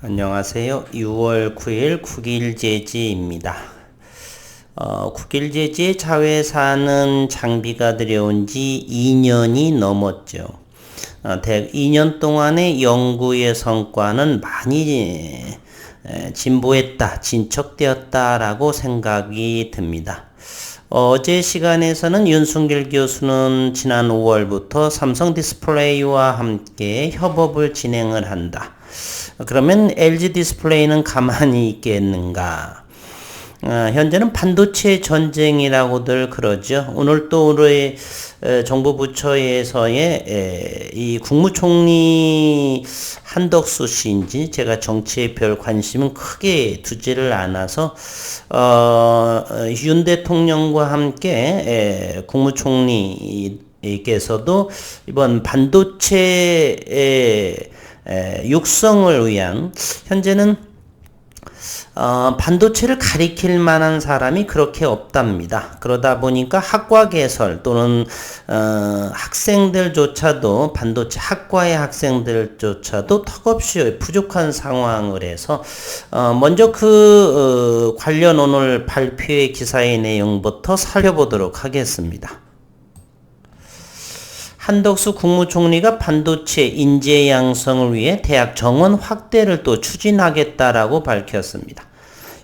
안녕하세요. 6월 9일 국일제지입니다. 국일제지의 자회사는 장비가 들여온 지 2년이 넘었죠. 2년 동안의 연구의 성과는 많이 진보했다, 진척되었다라고 생각이 듭니다. 어제 시간에서는 윤순길 교수는 지난 5월부터 삼성 디스플레이와 함께 협업을 진행을 한다. 그러면 LG 디스플레이는 가만히 있겠는가? 현재는 반도체 전쟁이라고들 그러죠. 오늘 또 우리 정부 부처에서의 이 국무총리 한덕수 씨인지 제가 정치에 별 관심은 크게 두지를 않아서 윤 대통령과 함께 국무총리께서도 이번 반도체 육성을 위한 현재는 반도체를 가리킬 만한 사람이 그렇게 없답니다. 그러다 보니까 학과 개설 또는 학생들조차도 반도체 학과의 학생들조차도 턱없이 부족한 상황을 해서 먼저 관련 오늘 발표의 기사의 내용부터 살펴보도록 하겠습니다. 한덕수 국무총리가 반도체 인재 양성을 위해 대학 정원 확대를 또 추진하겠다라고 밝혔습니다.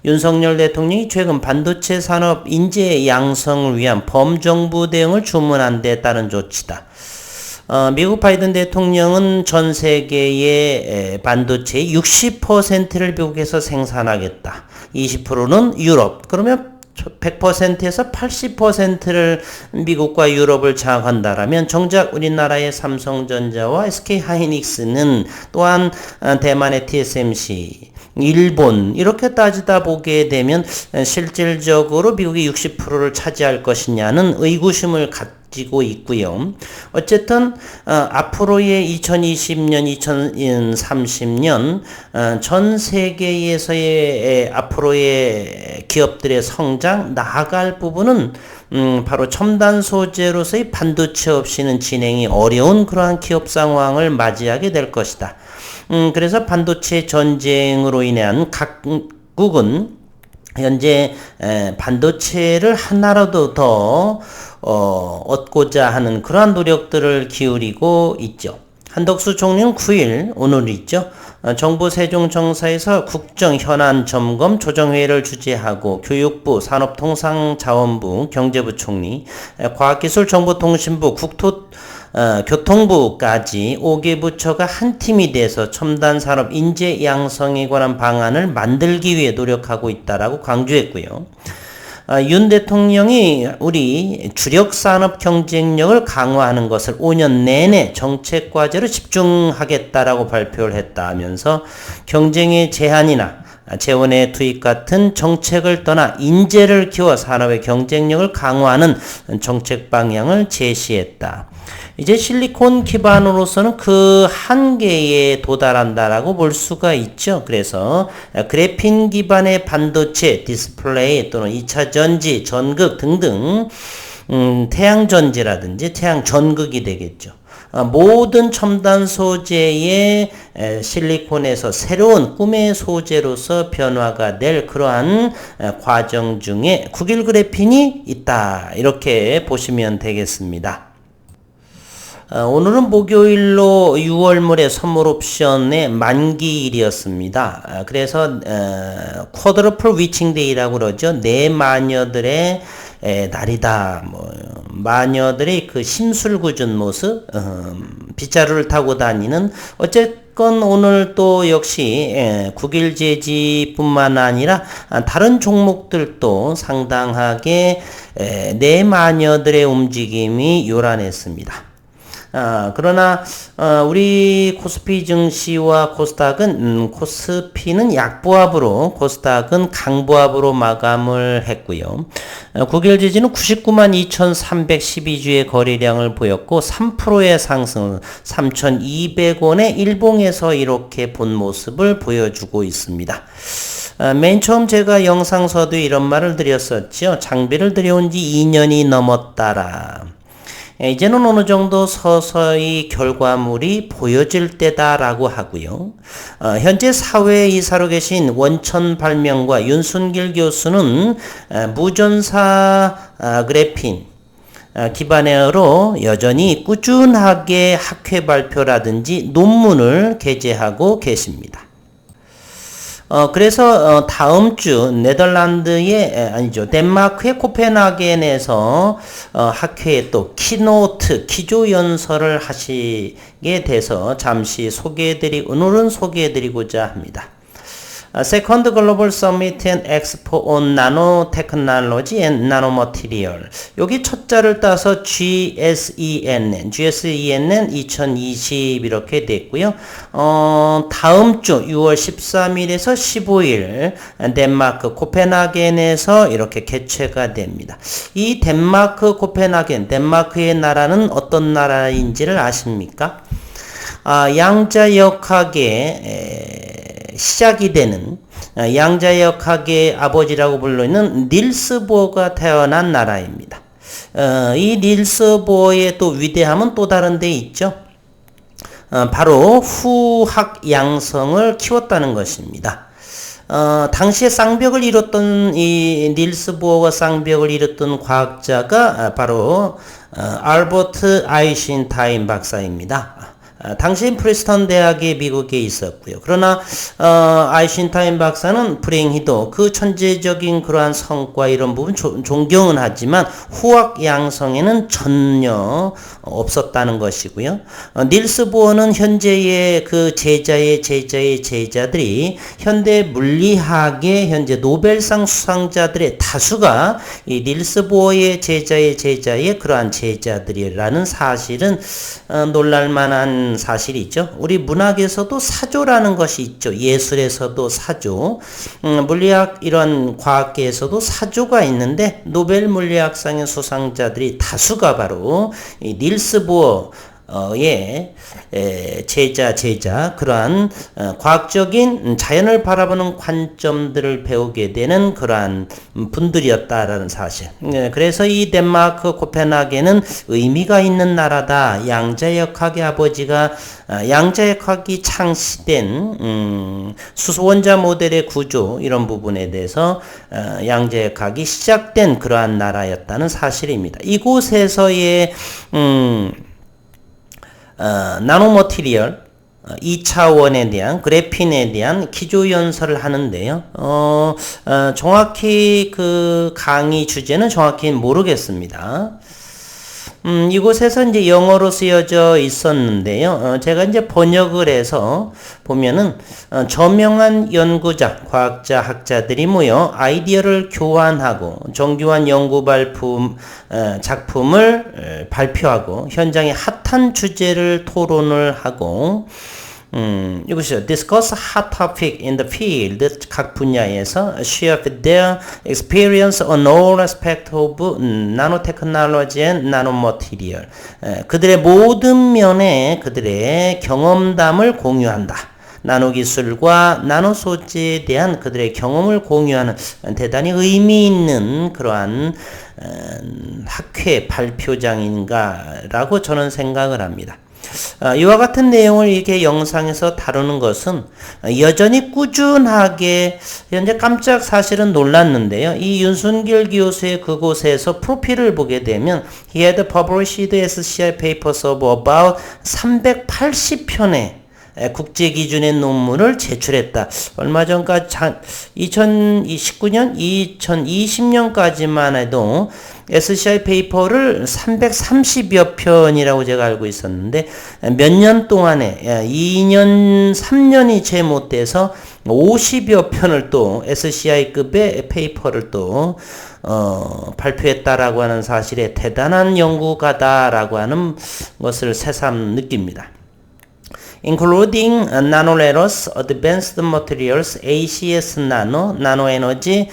윤석열 대통령이 최근 반도체 산업 인재 양성을 위한 범정부 대응을 주문한 데 따른 조치다. 미국 바이든 대통령은 전 세계의 반도체의 60%를 미국에서 생산하겠다. 20%는 유럽. 그러면 100%에서 80%를 미국과 유럽을 장악한다라면 정작 우리나라의 삼성전자와 SK하이닉스는 또한 대만의 TSMC, 일본 이렇게 따지다 보게 되면 실질적으로 미국이 60%를 차지할 것이냐는 의구심을 가지고 있고요. 어쨌든 앞으로의 2020년, 2030년 전 세계에서의 앞으로의 기업들의 성장 나아갈 부분은 바로 첨단 소재로서의 반도체 없이는 진행이 어려운 그러한 기업 상황을 맞이하게 될 것이다. 그래서 반도체 전쟁으로 인한 각국은 현재 반도체를 하나라도 더 얻고자 하는 그러한 노력들을 기울이고 있죠. 한덕수 총리는 9일 오늘 있죠. 정부 세종청사에서 국정 현안 점검 조정회의를 주재하고 교육부, 산업통상자원부, 경제부총리, 과학기술정보통신부, 교통부까지 5개 부처가 한 팀이 돼서 첨단 산업 인재 양성에 관한 방안을 만들기 위해 노력하고 있다라고 강조했고요. 윤 대통령이 우리 주력 산업 경쟁력을 강화하는 것을 5년 내내 정책 과제로 집중하겠다라고 발표를 했다 하면서 경쟁의 제한이나 재원의 투입 같은 정책을 떠나 인재를 키워 산업의 경쟁력을 강화하는 정책 방향을 제시했다. 이제 실리콘 기반으로서는 그 한계에 도달한다라고 볼 수가 있죠. 그래서 그래핀 기반의 반도체, 디스플레이 또는 2차 전지, 전극 등등 태양 전지라든지 태양 전극이 되겠죠. 모든 첨단 소재의 실리콘에서 새로운 꿈의 소재로서 변화가 될 그러한 과정 중에 국일 그래핀이 있다. 이렇게 보시면 되겠습니다. 오늘은 목요일로 6월물의 선물 옵션의 만기일이었습니다. 그래서 쿼드러플 위칭데이라고 그러죠. 내 마녀들의 날이다. 마녀들의 그 심술궂은 모습, 빗자루를 타고 다니는 어쨌건 오늘 또 역시 국일제지뿐만 아니라 다른 종목들도 상당하게 내 마녀들의 움직임이 요란했습니다. 그러나 우리 코스피 증시와 코스닥은 코스피는 약보합으로 코스닥은 강보합으로 마감을 했고요. 국일지지는 99만 2,312주의 거래량을 보였고 3%의 상승 3,200원의 일봉에서 이렇게 본 모습을 보여주고 있습니다. 맨 처음 제가 영상서도 이런 말을 드렸었죠. 장비를 들여온 지 2년이 넘었다라. 이제는 어느 정도 서서히 결과물이 보여질 때다라고 하고요. 현재 사회이사로 계신 원천 발명과 윤순길 교수는 무전사 그래핀 기반으로 여전히 꾸준하게 학회 발표라든지 논문을 게재하고 계십니다. 그래서 다음 주 네덜란드의 아니죠, 덴마크의 코펜하겐에서 학회에 또 키노트 기조 연설을 하시게 돼서 잠시 오늘은 소개해드리고자 합니다. Second Global Summit and Expo on Nanotechnology and Nanomaterial. 여기 첫 자를 따서 GSENN 2020 이렇게 됐고요. 다음 주 6월 13일에서 15일 덴마크 코펜하겐에서 이렇게 개최가 됩니다. 이 덴마크 코펜하겐, 덴마크의 나라는 어떤 나라인지를 아십니까? 양자역학의 시작이 되는 양자역학의 아버지라고 불리는 닐스 보어가 태어난 나라입니다. 이 닐스 보어의 또 위대함은 또 다른 데 있죠. 바로 후학 양성을 키웠다는 것입니다. 당시에 쌍벽을 이뤘던 이 닐스 보어가 쌍벽을 이뤘던 과학자가 바로 알버트 아인슈타인 박사입니다. 당시 프리스턴 대학이 미국에 있었고요. 그러나 아인슈타인 박사는 불행히도 그 천재적인 그러한 성과 이런 부분 존경은 하지만 후학 양성에는 전혀 없었다는 것이고요. 닐스 보어는 현재의 그 제자의 제자들이 현대 물리학의 현재 노벨상 수상자들의 다수가 이 닐스 보어의 제자의 그러한 제자들이라는 사실은 놀랄만한 사실이죠. 우리 문학에서도 사조라는 것이 있죠. 예술에서도 사조, 물리학 이런 과학계에서도 사조가 있는데 노벨 물리학상의 수상자들이 다수가 바로 이 닐스 보어의 제자 그러한 과학적인 자연을 바라보는 관점들을 배우게 되는 그러한 분들이었다라는 사실. 그래서 이 덴마크 코펜하겐은 의미가 있는 나라다. 양자역학의 아버지가 양자역학이 창시된 수소원자 모델의 구조 이런 부분에 대해서 양자역학이 시작된 그러한 나라였다는 사실입니다. 이곳에서의 나노머티리얼 2차원에 대한 그래핀에 대한 기조 연설을 하는데요. 정확히 그 강의 주제는 정확히 모르겠습니다. 이곳에서 이제 영어로 쓰여져 있었는데요. 제가 이제 번역을 해서 보면은 저명한 연구자, 과학자, 학자들이 모여 아이디어를 교환하고 정교한 연구 작품을 발표하고 현장의 핫한 주제를 토론을 하고 이것이요. Discuss hot topic in the field. 각 분야에서 share their experience on all aspects of nanotechnology and nanomaterial. 그들의 모든 면에 그들의 경험담을 공유한다. 나노기술과 나노소재에 대한 그들의 경험을 공유하는 대단히 의미 있는 그러한 학회 발표장인가라고 저는 생각을 합니다. 이와 같은 내용을 이렇게 영상에서 다루는 것은 여전히 꾸준하게 현재 깜짝 사실은 놀랐는데요. 이 윤순길 교수의 그곳에서 프로필을 보게 되면 He had published SCI papers of about 380편의 국제 기준의 논문을 제출했다. 얼마 전까지 2019년, 2020년까지만 해도 SCI 페이퍼를 330여 편이라고 제가 알고 있었는데 몇 년 동안에 2년, 3년이 채 못 돼서 50여 편을 또 SCI급의 페이퍼를 또 발표했다라고 하는 사실에 대단한 연구가다라고 하는 것을 새삼 느낍니다. including nanolattice, advanced materials, ACS nano, nanoenergy,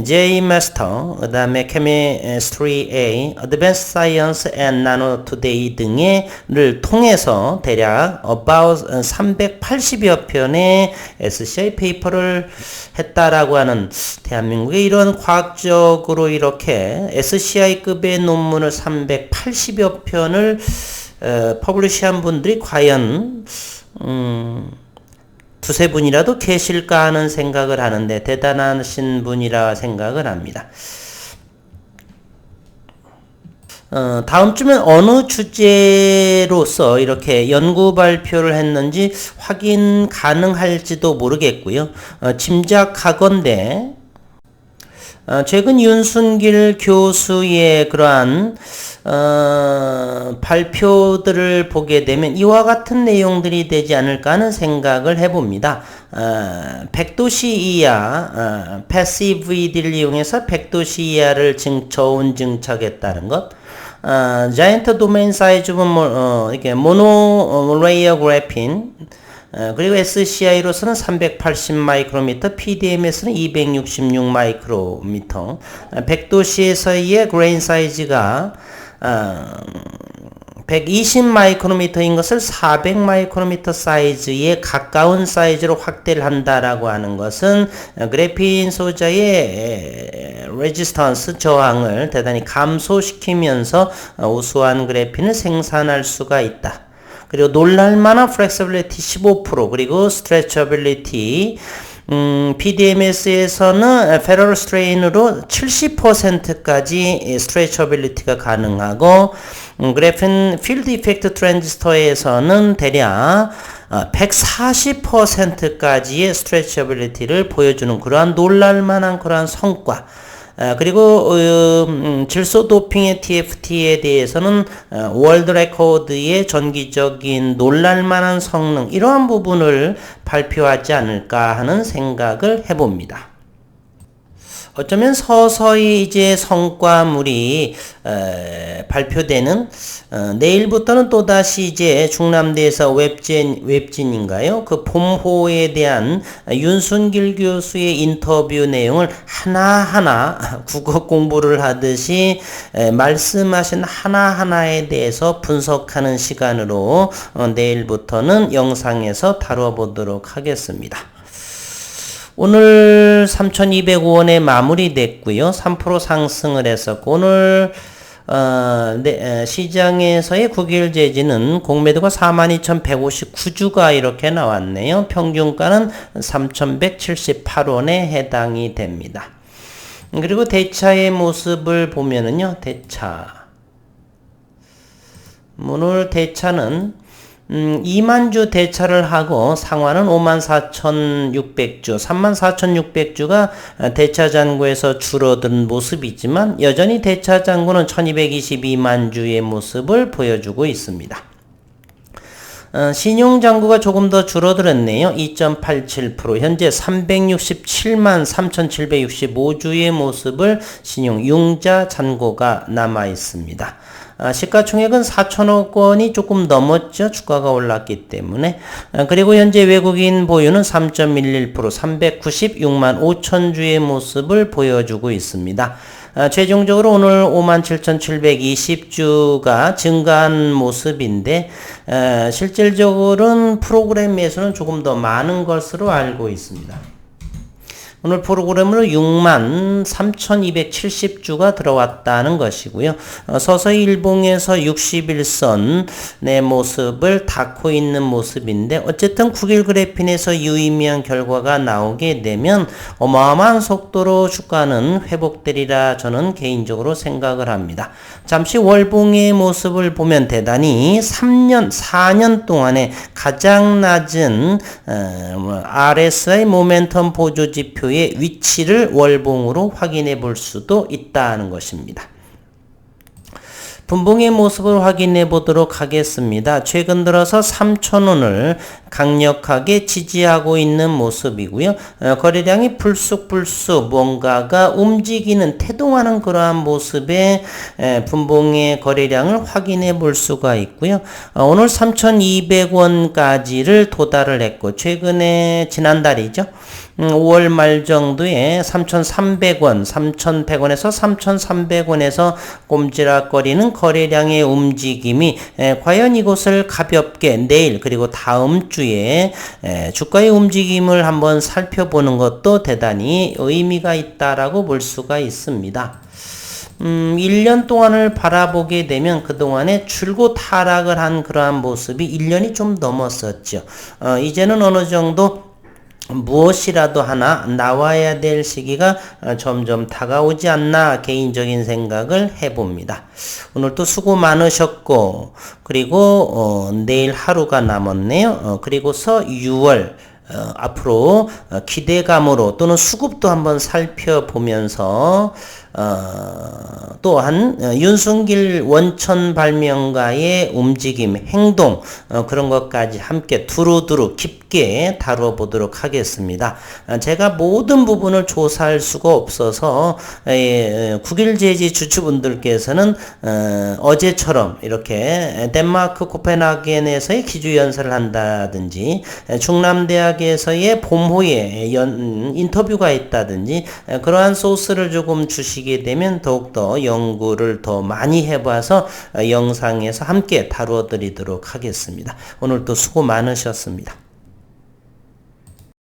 J-master, 그 다음에 chemistry A, advanced science and nano today 등을 통해서 대략 about 380여 편의 SCI 페이퍼를 했다라고 하는 대한민국의 이런 과학적으로 이렇게 SCI급의 논문을 380여 편을 퍼블리시한 분들이 과연 두세 분이라도 계실까 하는 생각을 하는데 대단하신 분이라 생각을 합니다. 다음 주면 어느 주제로서 이렇게 연구 발표를 했는지 확인 가능할지도 모르겠고요. 짐작하건대 최근 윤순길 교수의 그러한 발표들을 보게 되면 이와 같은 내용들이 되지 않을까 하는 생각을 해봅니다. 100도씨 이하 패시브 ED를 이용해서 100도씨 이하를 저온 증착했다는 것, 자이언트 도메인 사이즈 이렇게 모노레이어 그래핀, 그리고 SCI로서는 380 마이크로미터, PDMS는 266 마이크로미터, 100도씨에서의 그레인 사이즈가 120 마이크로미터인 것을 400 마이크로미터 사이즈에 가까운 사이즈로 확대를 한다라고 하는 것은 그래핀 소자의 레지스턴스 저항을 대단히 감소시키면서 우수한 그래핀을 생산할 수가 있다. 그리고 놀랄만한 플렉서빌리티 15%, 그리고 스트레쳐빌리티 PDMS에서는 페럴 스트레인으로 70%까지 스트레쳐빌리티가 가능하고 그래핀 필드 이펙트 트랜지스터에서는 대략 140%까지의 스트레쳐빌리티를 보여주는 그러한 놀랄만한 그러한 성과, 그리고 질소 도핑의 TFT에 대해서는 월드 레코드의 전기적인 놀랄만한 성능, 이러한 부분을 발표하지 않을까 하는 생각을 해봅니다. 어쩌면 서서히 이제 성과물이 발표되는 내일부터는 또다시 이제 중남대에서 웹진인가요? 그 봄호에 대한 윤순길 교수의 인터뷰 내용을 하나하나 국어 공부를 하듯이 말씀하신 하나하나에 대해서 분석하는 시간으로 내일부터는 영상에서 다뤄보도록 하겠습니다. 오늘 3,205원에 마무리됐고요. 3% 상승을 했었고, 오늘 시장에서의 9개월 재지는 공매도가 42,159주가 이렇게 나왔네요. 평균가는 3,178원에 해당이 됩니다. 그리고 대차의 모습을 보면은요, 오늘 대차는 2만주 대차를 하고 상환은 54,600주, 34,600주가 대차 잔고에서 줄어든 모습이지만 여전히 대차 잔고는 1222만주의 모습을 보여주고 있습니다. 신용 잔고가 조금 더 줄어들었네요. 2.87%, 현재 367만 3,765주의 모습을 신용 융자 잔고가 남아 있습니다. 시가총액은 4천억 원이 조금 넘었죠. 주가가 올랐기 때문에. 그리고 현재 외국인 보유는 3.11%, 396만 5천주의 모습을 보여주고 있습니다. 최종적으로 오늘 57,720주가 증가한 모습인데 실질적으로는 프로그램 매수는 조금 더 많은 것으로 알고 있습니다. 오늘 프로그램으로 63,270주가 들어왔다는 것이고요. 서서히 일봉에서 61선의 모습을 닫고 있는 모습인데 어쨌든 9일 그래핀에서 유의미한 결과가 나오게 되면 어마어마한 속도로 주가는 회복되리라 저는 개인적으로 생각을 합니다. 잠시 월봉의 모습을 보면 대단히 4년 동안에 가장 낮은 RSI 모멘텀 보조 지표의 위치를 월봉으로 확인해 볼 수도 있다는 것입니다. 분봉의 모습을 확인해 보도록 하겠습니다. 최근 들어서 3,000원을 강력하게 지지하고 있는 모습이고요. 거래량이 불쑥불쑥 뭔가가 움직이는 태동하는 그러한 모습의 분봉의 거래량을 확인해 볼 수가 있고요. 오늘 3,200원까지를 도달을 했고 최근에 지난달이죠. 5월 말 정도에 3,300원, 3,100원에서 3,300원에서 꼼지락거리는 거래량의 움직임이 과연 이곳을 가볍게 내일 그리고 다음 주에 주가의 움직임을 한번 살펴보는 것도 대단히 의미가 있다라고 볼 수가 있습니다. 1년 동안을 바라보게 되면 그동안에 줄곧 하락을 한 그러한 모습이 1년이 좀 넘었었죠. 이제는 어느 정도 무엇이라도 하나 나와야 될 시기가 점점 다가오지 않나 개인적인 생각을 해봅니다. 오늘도 수고 많으셨고 그리고 내일 하루가 남았네요. 그리고서 6월 앞으로 기대감으로 또는 수급도 한번 살펴보면서 또한 윤순길 원천 발명가의 움직임, 행동 그런 것까지 함께 두루두루 깊게 다뤄보도록 하겠습니다. 제가 모든 부분을 조사할 수가 없어서 국일제지 주주분들께서는 어제처럼 이렇게 덴마크 코펜하겐에서의 기주연설을 한다든지 중남대학에서의 봄호에 인터뷰가 있다든지 그러한 소스를 조금 주시게 되면 더욱더 연구를 더 많이 해봐서 영상에서 함께 다루어 드리도록 하겠습니다. 오늘도 수고 많으셨습니다.